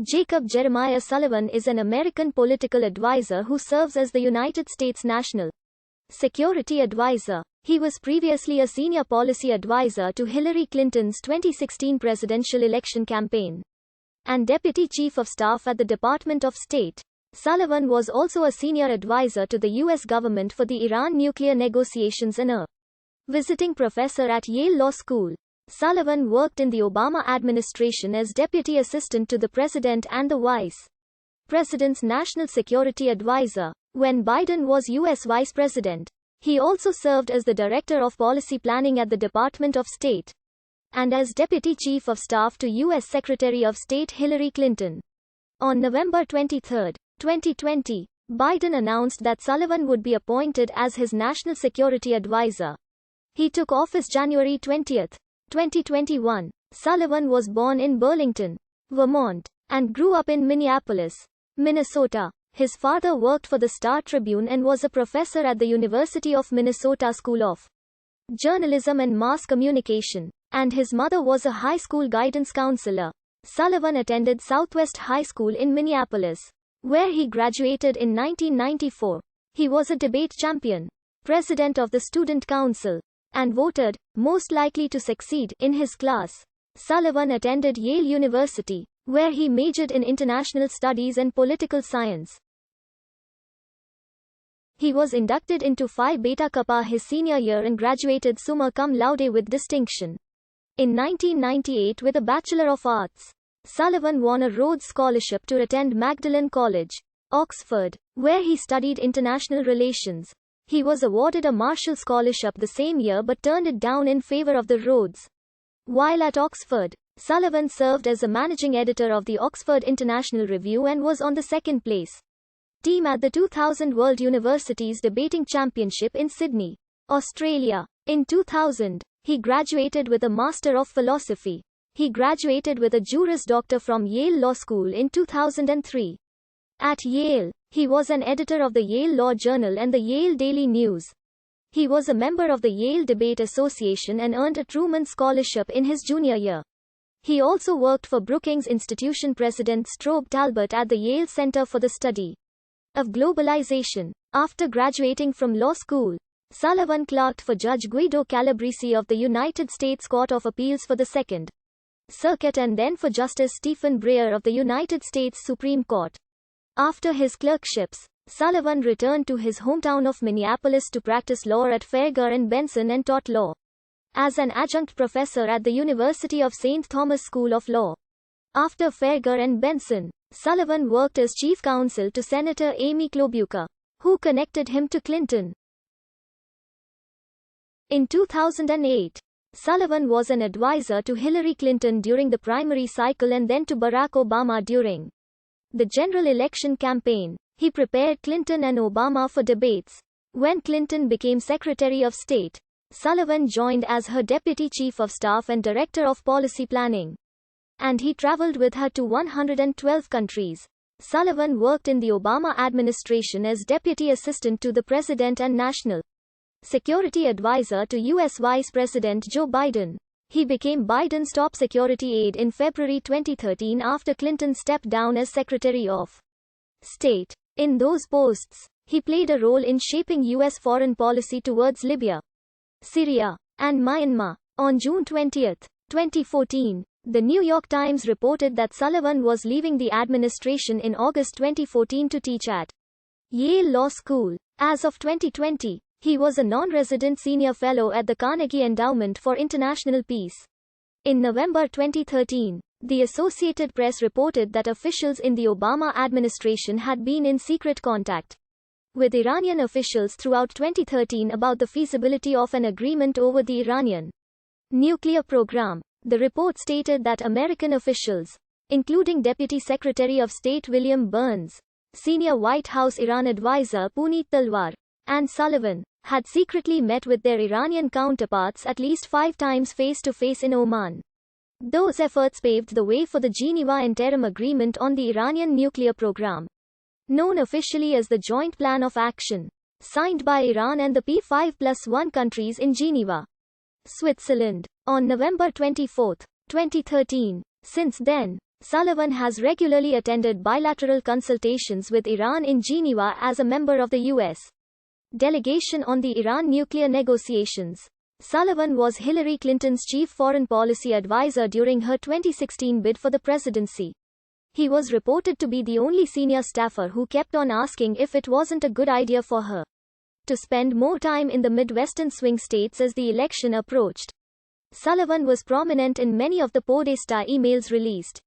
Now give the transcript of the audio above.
Jacob Jeremiah Sullivan is an American political advisor who serves as the United States National Security Advisor. He was previously a senior policy advisor to Hillary Clinton's 2016 presidential election campaign and Deputy Chief of Staff at the Department of State. Sullivan was also a senior advisor to the U.S. government for the Iran nuclear negotiations and a visiting professor at Yale Law School. Sullivan worked in the Obama administration as deputy assistant to the president and the vice president's national security advisor when Biden was U.S. vice president. He also served as the director of policy planning at the Department of State and as deputy chief of staff to U.S. Secretary of State Hillary Clinton. On November 23, 2020, Biden announced that Sullivan would be appointed as his national security advisor. He took office January 20, 2021. Sullivan was born in Burlington, Vermont, and grew up in Minneapolis, Minnesota. His father worked for the Star Tribune and was a professor at the University of Minnesota School of Journalism and Mass Communication, and his mother was a high school guidance counselor. Sullivan attended Southwest High School in Minneapolis, where he graduated in 1994. He was a debate champion, president of the Student Council, and voted most likely to succeed in his class. Sullivan attended Yale University, where he majored in international studies and political science. He was inducted into Phi Beta Kappa his senior year and graduated summa cum laude with distinction. In 1998 with a Bachelor of Arts, Sullivan won a Rhodes Scholarship to attend Magdalen College, Oxford, where he studied international relations. He was awarded a Marshall Scholarship the same year but turned it down in favor of the Rhodes. While at Oxford, Sullivan served as a managing editor of the Oxford International Review and was on the second place team at the 2000 World Universities Debating Championship in Sydney, Australia. In 2000, he graduated with a Master of Philosophy. He graduated with a Juris Doctor from Yale Law School in 2003. At Yale, he was an editor of the Yale Law Journal and the Yale Daily News. He was a member of the Yale Debate Association and earned a Truman Scholarship in his junior year. He also worked for Brookings Institution President Strobe Talbot at the Yale Center for the Study of Globalization. After graduating from law school, Sullivan clerked for Judge Guido Calabresi of the United States Court of Appeals for the Second Circuit and then for Justice Stephen Breyer of the United States Supreme Court. After his clerkships, Sullivan returned to his hometown of Minneapolis to practice law at Fargar and Benson and taught law as an adjunct professor at the University of St. Thomas School of Law. After Fargar and Benson, Sullivan worked as chief counsel to Senator Amy Klobuchar, who connected him to Clinton. In 2008, Sullivan was an advisor to Hillary Clinton during the primary cycle and then to Barack Obama during the general election campaign. He prepared Clinton and Obama for debates. When Clinton became Secretary of State, Sullivan joined as her Deputy Chief of Staff and Director of Policy Planning. And he traveled with her to 112 countries. Sullivan worked in the Obama administration as Deputy Assistant to the President and National Security Advisor to U.S. Vice President Joe Biden. He became Biden's top security aide in February 2013 after Clinton stepped down as Secretary of State. In those posts, he played a role in shaping U.S. foreign policy towards Libya, Syria, and Myanmar. On June 20, 2014, the New York Times reported that Sullivan was leaving the administration in August 2014 to teach at Yale Law School. As of 2020, he was a non-resident senior fellow at the Carnegie Endowment for International Peace. In November 2013, the Associated Press reported that officials in the Obama administration had been in secret contact with Iranian officials throughout 2013 about the feasibility of an agreement over the Iranian nuclear program. The report stated that American officials, including Deputy Secretary of State William Burns, senior White House Iran advisor Puneet Talwar, and Sullivan, had secretly met with their Iranian counterparts at least 5 times face-to-face in Oman. Those efforts paved the way for the Geneva Interim Agreement on the Iranian nuclear program, known officially as the Joint Plan of Action, signed by Iran and the P5+1 countries in Geneva, Switzerland, on November 24, 2013. Since then, Sullivan has regularly attended bilateral consultations with Iran in Geneva as a member of the U.S. delegation on the Iran nuclear negotiations. Sullivan was Hillary Clinton's chief foreign policy advisor during her 2016 bid for the presidency. He was reported to be the only senior staffer who kept on asking if it wasn't a good idea for her to spend more time in the Midwestern swing states as the election approached. Sullivan was prominent in many of the Podesta emails released.